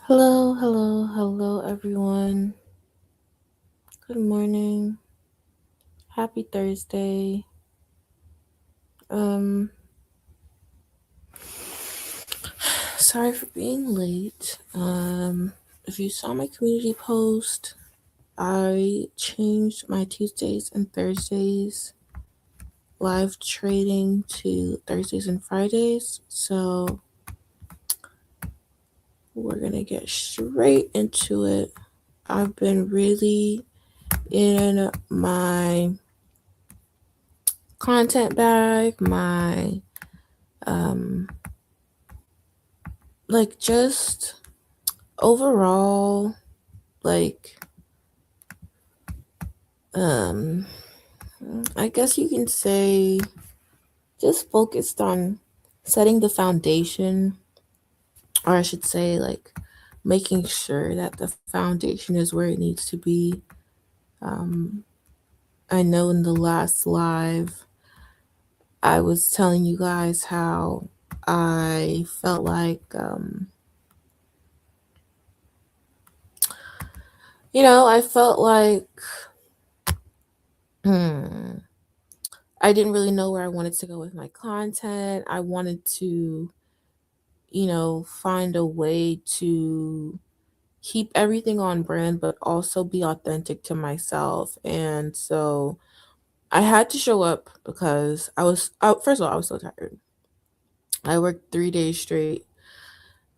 Hello, hello, hello, everyone. Good morning. Happy Thursday. Um, Sorry for being late. If you saw my community post, I changed my Tuesdays and Thursdays live trading to Thursdays and Fridays. So we're gonna get straight into it. I've been really in my content bag, my um just overall, like um I guess you can say just focused on setting the foundation, or I should say like making sure that the foundation is where it needs to be. um I know in the last live I was telling you guys how I felt like I felt like hmm, I didn't really know where I wanted to go with my content. I wanted to, find a way to keep everything on brand, but also be authentic to myself. And so I had to show up because first of all, I was so tired. I worked 3 days straight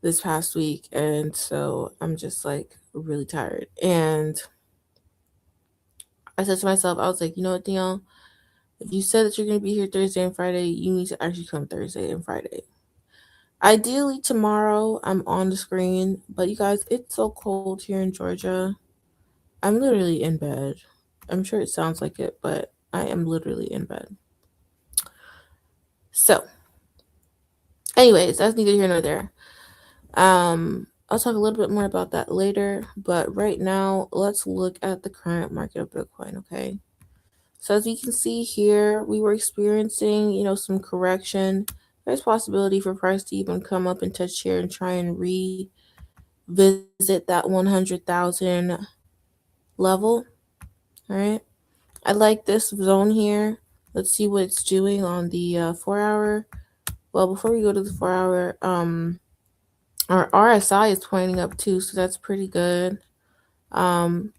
this past week. And so I'm just like really tired. And I said to myself, I was like, you know what, Dion? If you said that you're going to be here Thursday and Friday, you need to actually come Thursday and Friday. Ideally, tomorrow I'm on the screen, but you guys, it's so cold here in Georgia. I'm literally in bed. I'm sure it sounds like it, but I am literally in bed. So, anyways, that's neither here nor there. I'll talk a little bit more about that later, but right now, let's look at the current market of Bitcoin, okay? So as you can see here, we were experiencing, some correction. There's possibility for price to even come up and touch here and try and revisit that 100,000 level. All right. I like this zone here. Let's see what it's doing on the 4 hour. Well, before we go to the 4 hour, our RSI is pointing up too, so that's pretty good. Um,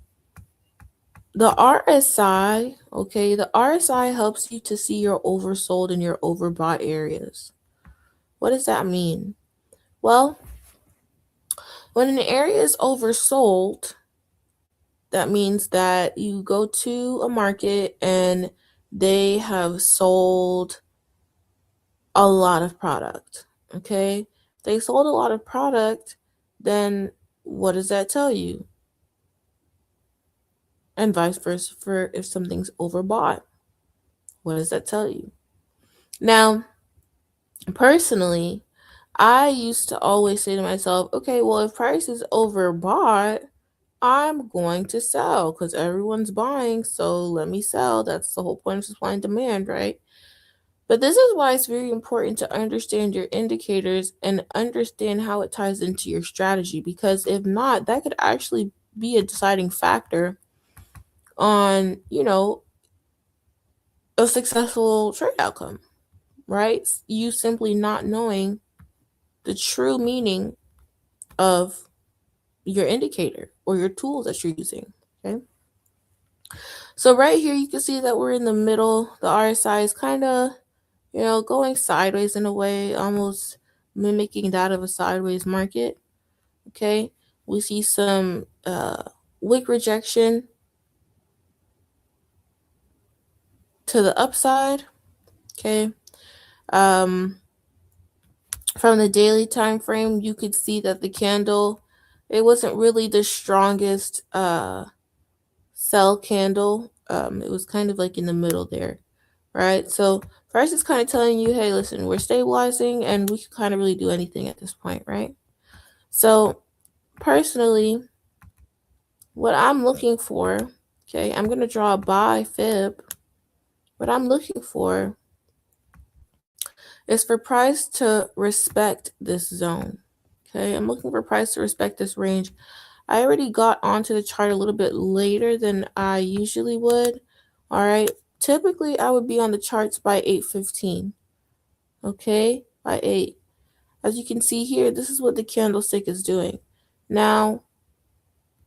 the RSI, okay, the RSI helps you to see your oversold and your overbought areas. What does that mean? Well, when an area is oversold, that means that you go to a market and they have sold a lot of product. Okay? If they sold a lot of product, then what does that tell you? And vice versa for if something's overbought. What does that tell you? Now, personally, I used to always say to myself, okay, well, if price is overbought, I'm going to sell because everyone's buying, so let me sell. That's the whole point of supply and demand, right? But this is why it's very important to understand your indicators and understand how it ties into your strategy, because if not, that could actually be a deciding factor on, a successful trade outcome, right? You simply not knowing the true meaning of your indicator or your tools that you're using, okay? So right here, you can see that we're in the middle. The RSI is kind of, going sideways in a way, almost mimicking that of a sideways market. Okay, we see some wick rejection to the upside. Okay, um, from the daily time frame, you could see that the candle, it wasn't really the strongest sell candle. It was kind of like in the middle there, right? So price is kind of telling you, hey, listen, we're stabilizing and we can kind of really do anything at this point, right? So personally, what I'm looking for, okay, I'm going to draw a buy fib. What I'm looking for is for price to respect this zone, Okay, I'm looking for price to respect this range. I already got onto the chart a little bit later than I usually would. All right, typically I would be on the charts by 8:15. Okay, by 8. As you can see here, this is what the candlestick is doing. Now,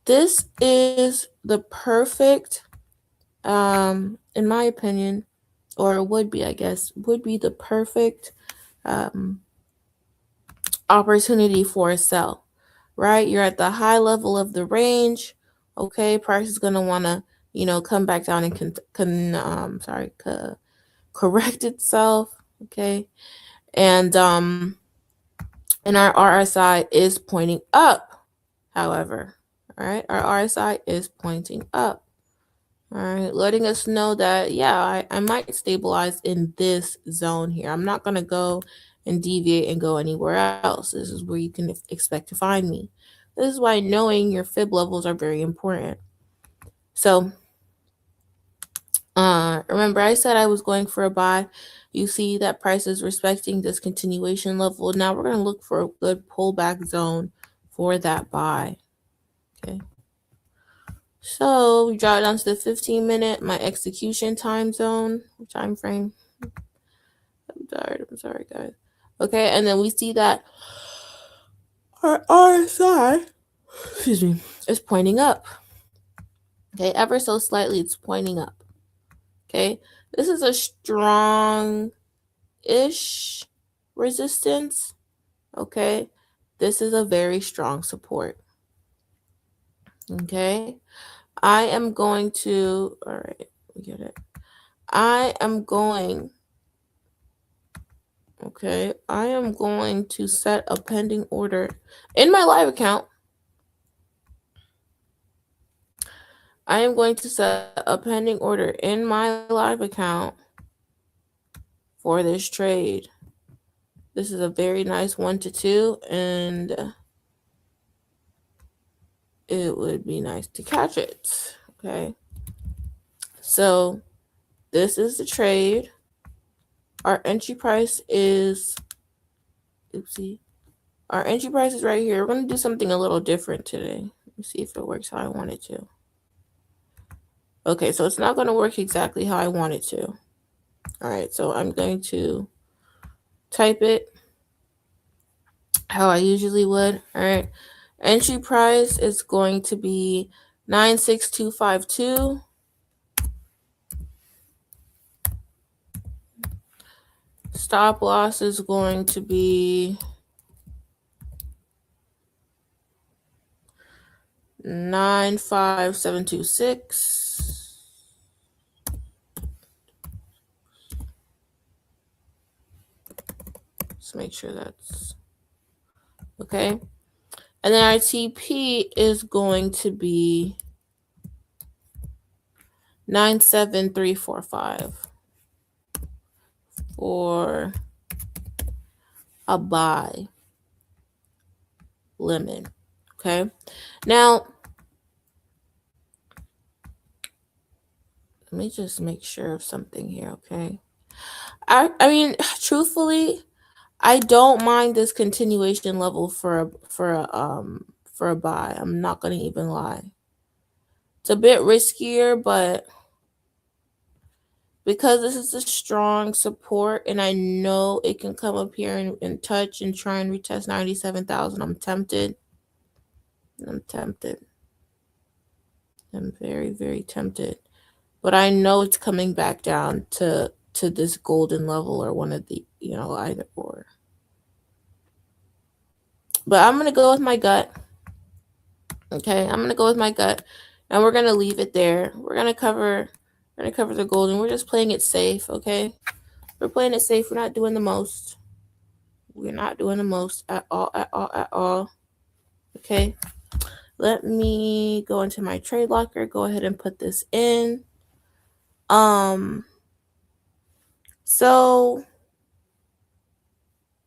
this is the perfect, in my opinion, or would be, I guess, would be the perfect um, opportunity for a sell, right? You're at the high level of the range. Okay, price is gonna want to, come back down and correct itself. Okay, and our RSI is pointing up. However, all right, our RSI is pointing up. All right, letting us know that, yeah, I might stabilize in this zone here. I'm not going to go and deviate and go anywhere else. This is where you can expect to find me. This is why knowing your fib levels are very important. So, remember I said I was going for a buy. You see that price is respecting this continuation level. Now we're going to look for a good pullback zone for that buy. Okay. So we draw it down to the 15-minute, my execution time frame. I'm sorry, guys. Okay, and then we see that our RSI, excuse me, is pointing up. Okay, ever so slightly, it's pointing up. Okay, this is a strong-ish resistance. Okay, this is a very strong support. Okay, I am going to, all right, we get it. I am going to set a pending order in my live account. I am going to set a pending order in my live account for this trade. This is a very nice 1 to 2, and it would be nice to catch it. Okay. So this is the trade. Our entry price is, our entry price is right here. We're going to do something a little different today. Let me see if it works how I want it to. Okay, so it's not going to work exactly how I want it to. All right, so I'm going to type it how I usually would. All right, entry price is going to be 96252. Stop loss is going to be 95726. Let's make sure that's okay. And then our TP is going to be 97345 for a buy limit. Okay. Now, let me just make sure of something here. Okay. I mean, truthfully, I don't mind this continuation level for a buy. I'm not gonna even lie. It's a bit riskier, but because this is a strong support and I know it can come up here and touch and try and retest 97,000, I'm tempted. I'm very, very tempted. But I know it's coming back down to this golden level or one of the, either or. But I'm going to go with my gut. Okay, I'm going to go with my gut. And we're going to leave it there. We're going to cover the golden. We're just playing it safe, okay? We're playing it safe. We're not doing the most. We're not doing the most at all. Okay? Let me go into my trade locker. Go ahead and put this in. So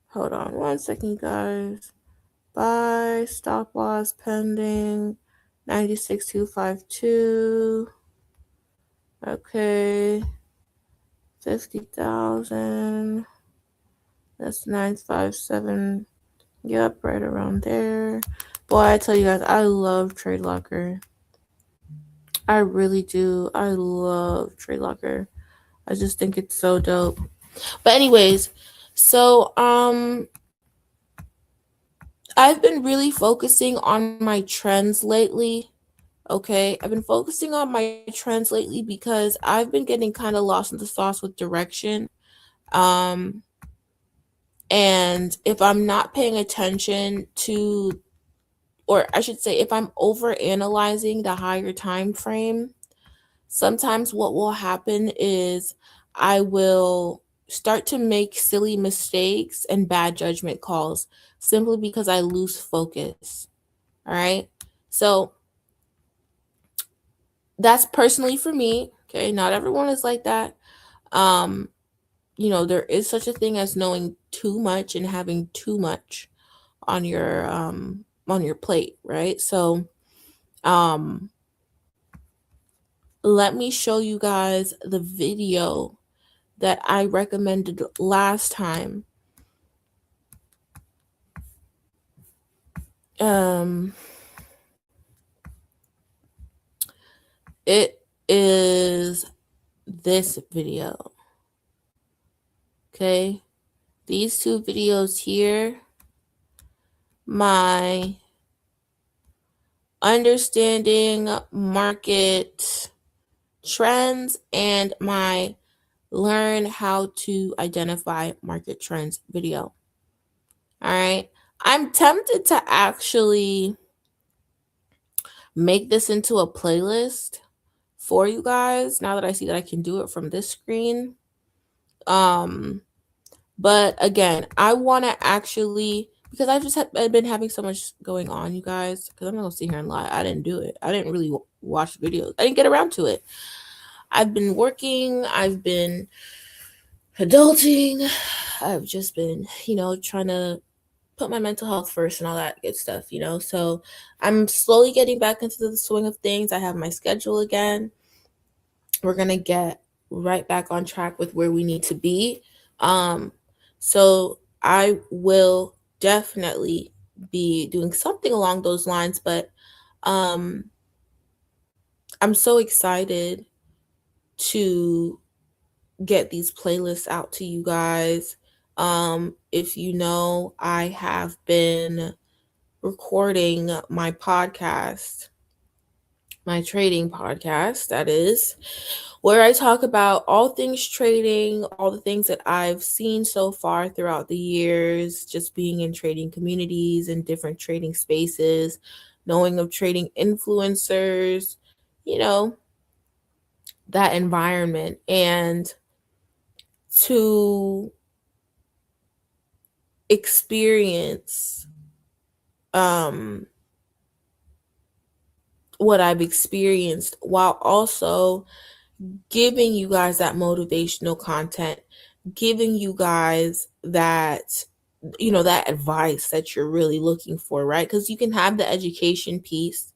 hold on 1 second, guys. Buy, stop loss pending, 96252. Okay, 50,000. That's 957. Yep, right around there. Boy, I tell you guys, I love Trade Locker. I really do. I love Trade Locker. I just think it's so dope. But anyways, so I've been really focusing on my trends lately. Okay, I've been focusing on my trends lately because I've been getting kind of lost in the sauce with direction. Um, and if I'm not paying attention to, or I should say, if I'm over analyzing the higher time frame, sometimes what will happen is I will start to make silly mistakes and bad judgment calls simply because I lose focus. All right. So that's personally for me. Okay. Not everyone is like that. Um, there is such a thing as knowing too much and having too much on your plate, right? So um let me show you guys the video that I recommended last time. Um, it is this video. Okay. These two videos here, my understanding market trends and my learn how to identify market trends video. All right. I'm tempted to actually make this into a playlist for you guys now that I see that I can do it from this screen. But again, I want to actually, because I've been having so much going on, you guys, because I'm not going to sit here and lie. I didn't do it. I didn't really watch videos. I didn't get around to it. I've been working. I've been adulting. I've just been, trying to put my mental health first and all that good stuff. So I'm slowly getting back into the swing of things. I have my schedule again. We're going to get right back on track with where we need to be. So I will definitely be doing something along those lines, but um, I'm so excited to get these playlists out to you guys. If you know, I have been recording my podcast, my trading podcast, that is, where I talk about all things trading, all the things that I've seen so far throughout the years, just being in trading communities and different trading spaces, knowing of trading influencers, you know, that environment. And to experience um what I've experienced while also giving you guys that motivational content, giving you guys that that advice that you're really looking for, right? Because you can have the education piece,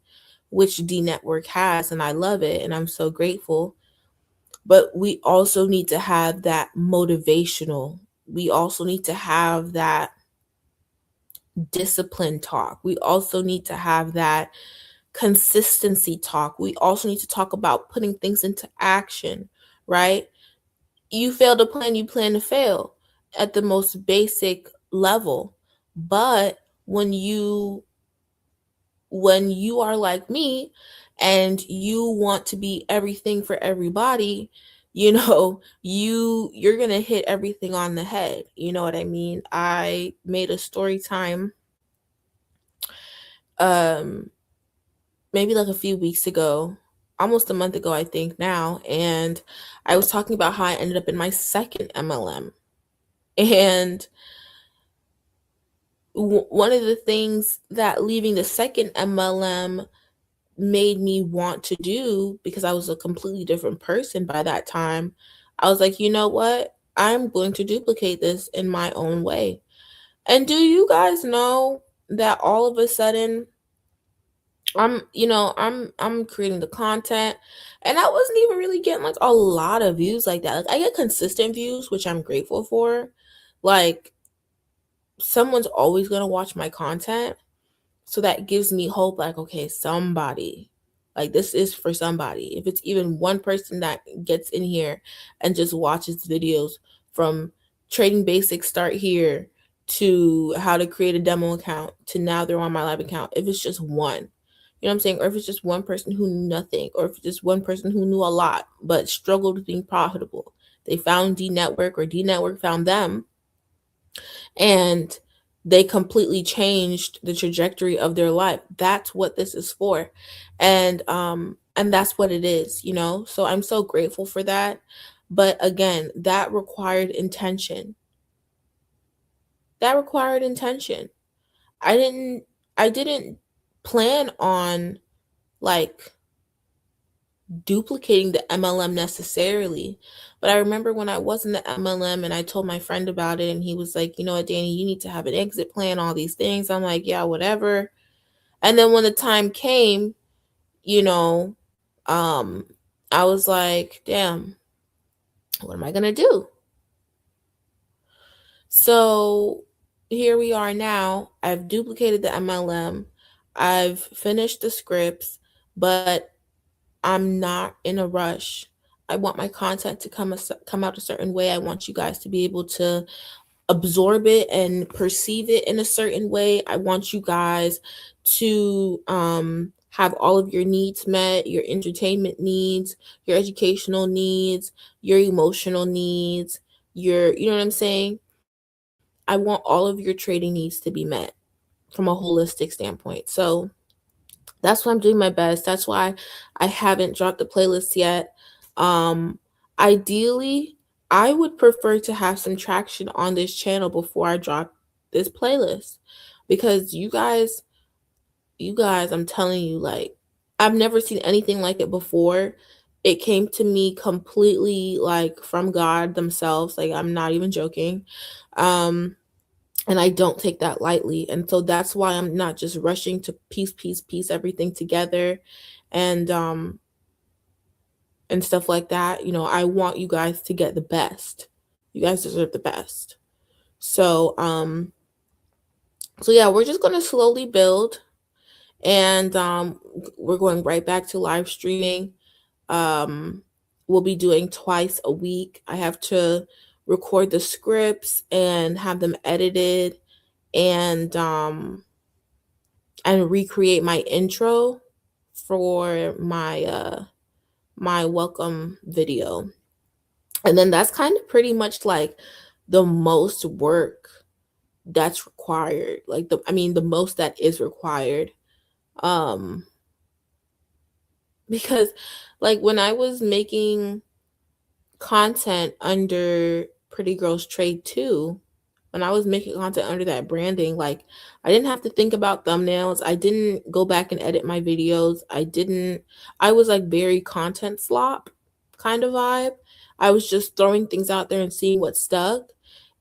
which D Network has, and I love it and I'm so grateful. But we also need to have that motivational. We also need to have that discipline talk. We also need to have that consistency talk. We also need to talk about putting things into action, right? You fail to plan, you plan to fail at the most basic level. But when you are like me and you want to be everything for everybody, you're going to hit everything on the head. You know what I mean? I made a story time um maybe like a few weeks ago, almost a month ago, I think now. And I was talking about how I ended up in my second MLM. And one of the things that leaving the second MLM made me want to do, because I was a completely different person by that time, I was like, you know what? I'm going to duplicate this in my own way. And do you guys know that all of a sudden I'm creating the content and I wasn't even really getting like a lot of views like that. Like I get consistent views, which I'm grateful for. Like someone's always going to watch my content. So that gives me hope, like, okay, somebody, like, this is for somebody. If it's even one person that gets in here and just watches videos from trading basics start here to how to create a demo account to now they're on my live account, if it's just one, you know what I'm saying? Or if it's just one person who knew nothing, or if it's just one person who knew a lot but struggled with being profitable. They found D Network, or D Network found them, and they completely changed the trajectory of their life. That's what this is for. And that's what it is, you know? So I'm so grateful for that. But again, that required intention. That required intention. I didn't I didn't plan on, like, duplicating the MLM necessarily. But I remember when I was in the MLM and I told my friend about it, and he was like, you know what, Danny, you need to have an exit plan, all these things. I'm like, yeah, whatever. And then when the time came, you know, um, I was like, damn, what am I going to do? So here we are now. I've duplicated the MLM, I've finished the scripts, but I'm not in a rush. I want my content to come out a certain way. I want you guys to be able to absorb it and perceive it in a certain way. I want you guys to have all of your needs met, your entertainment needs, your educational needs, your emotional needs, you know what I'm saying? I want all of your trading needs to be met from a holistic standpoint. So that's why I'm doing my best. That's why I haven't dropped the playlist yet. Um, Ideally, I would prefer to have some traction on this channel before I drop this playlist, because you guys, I'm telling you, like, I've never seen anything like it before. It came to me completely, like, from God themselves. Like, I'm not even joking. Um, and I don't take that lightly. And so that's why I'm not just rushing to piece everything together and and stuff like that. You know, I want you guys to get the best. You guys deserve the best. So so yeah, we're just going to slowly build, and we're going right back to live streaming. Um we'll be doing twice a week. I have to record the scripts and have them edited, and recreate my intro for my welcome video. And then that's kind of pretty much like the most work that's required. Like, the most that is required. Um because, like, when I was making content under Pretty Girls Trade 2, when I was making content under that branding, like, I didn't have to think about thumbnails. I didn't go back and edit my videos. I was like very content slop kind of vibe. I was just throwing things out there and seeing what stuck.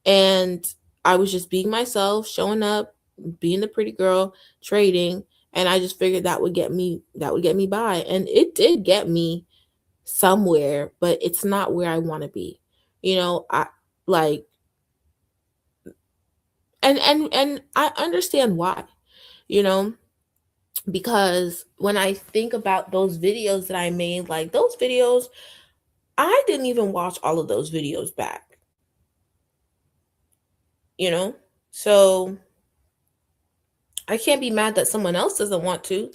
And I was just being myself, showing up, being the pretty girl, trading. And I just figured that would get me by. And it did get me somewhere, but it's not where I want to be. You know, I like and I understand why, you know, because when I think about those videos that I made, like, those videos, I didn't even watch all of those videos back, you know? So I can't be mad that someone else doesn't want to.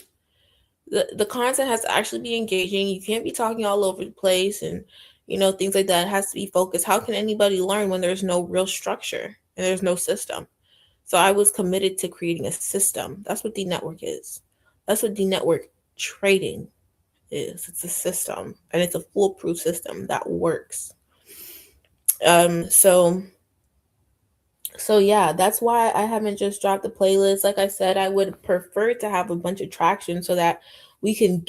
The content has to actually be engaging. You can't be talking all over the place and, things like that. It has to be focused. How can anybody learn when there's no real structure and there's no system? So I was committed to creating a system. That's what D Network is. That's what D Network trading is. It's a system, and it's a foolproof system that works. Um, so so yeah, that's why I haven't just dropped the playlist. Like I said, I would prefer to have a bunch of traction so that we can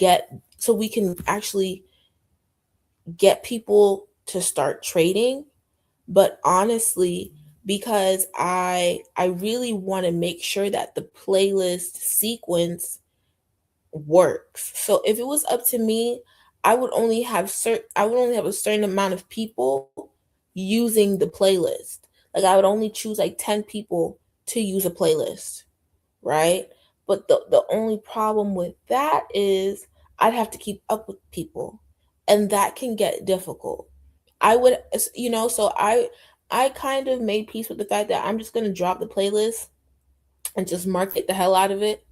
actually get people to start trading. But honestly, because I really want to make sure that the playlist sequence works. So if it was up to me, I would only have a certain amount of people using the playlist. Like, I would only choose like 10 people to use a playlist, right? But the only problem with that is I'd have to keep up with people, and that can get difficult. I would, so I kind of made peace with the fact that I'm just gonna drop the playlist and just market the hell out of it.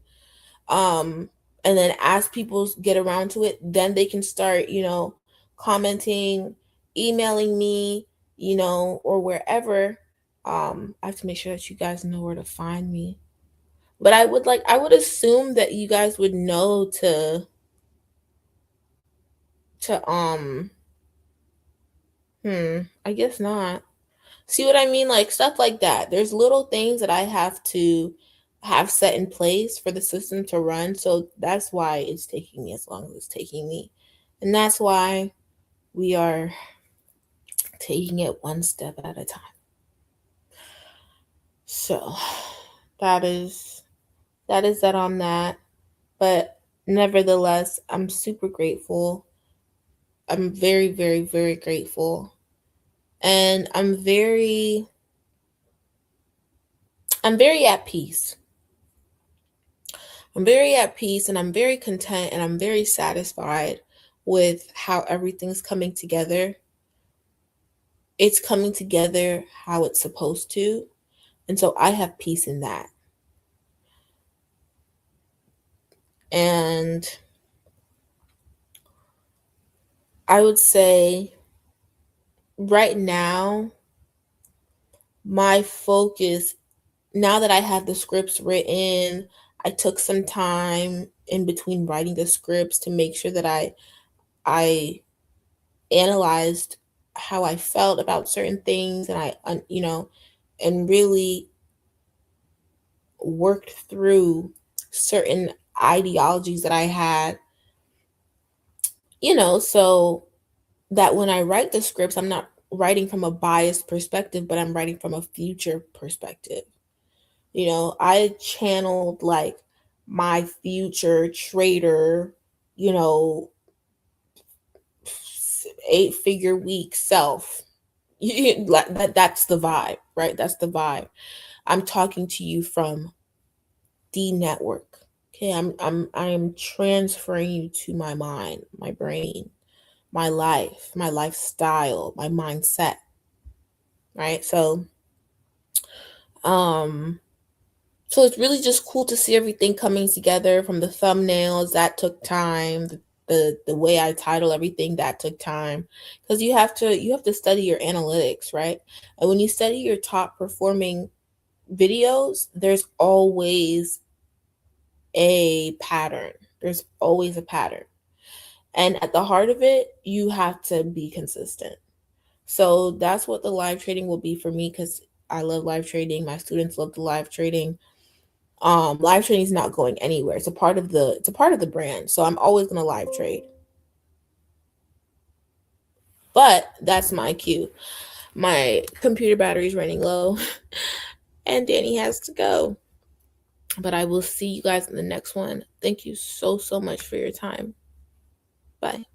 Um, and then as people get around to it, then they can start, commenting, emailing me, or wherever. I have to make sure that you guys know where to find me. But I would assume that you guys would know to I guess not. See what I mean? Like stuff like that. There's little things that I have to have set in place for the system to run. So that's why it's taking me as long as it's taking me. And that's why we are taking it one step at a time. So that is that on that. But nevertheless, I'm super grateful. I'm very, very, very grateful. And I'm very at peace. I'm very at peace and I'm very content and I'm very satisfied with how everything's coming together. It's coming together how it's supposed to. And so I have peace in that. And I would say right now, my focus, now that I have the scripts written, I took some time in between writing the scripts to make sure that I analyzed how I felt about certain things, and and really worked through certain ideologies that I had, so that when I write the scripts, I'm not writing from a biased perspective, but I'm writing from a future perspective. I channeled like my future trader, you know, 8-figure week self. Like that's the vibe, right? That's the vibe. I'm talking to you from the network. Okay, I'm transferring you to my mind, my brain, my life, my lifestyle, my mindset, right? Um so it's really just cool to see everything coming together from the thumbnails that took time, the way I title everything that took time, because you have to study your analytics, right? And when you study your top performing videos, there's always a pattern. There's always a pattern. And at the heart of it, you have to be consistent. So that's what the live trading will be for me because I love live trading. My students love the live trading. Live trading is not going anywhere. It's a part of the brand. So I'm always gonna live trade. But that's my cue. My computer battery is running low and Danny has to go. But I will see you guys in the next one. Thank you so, so much for your time. Bye.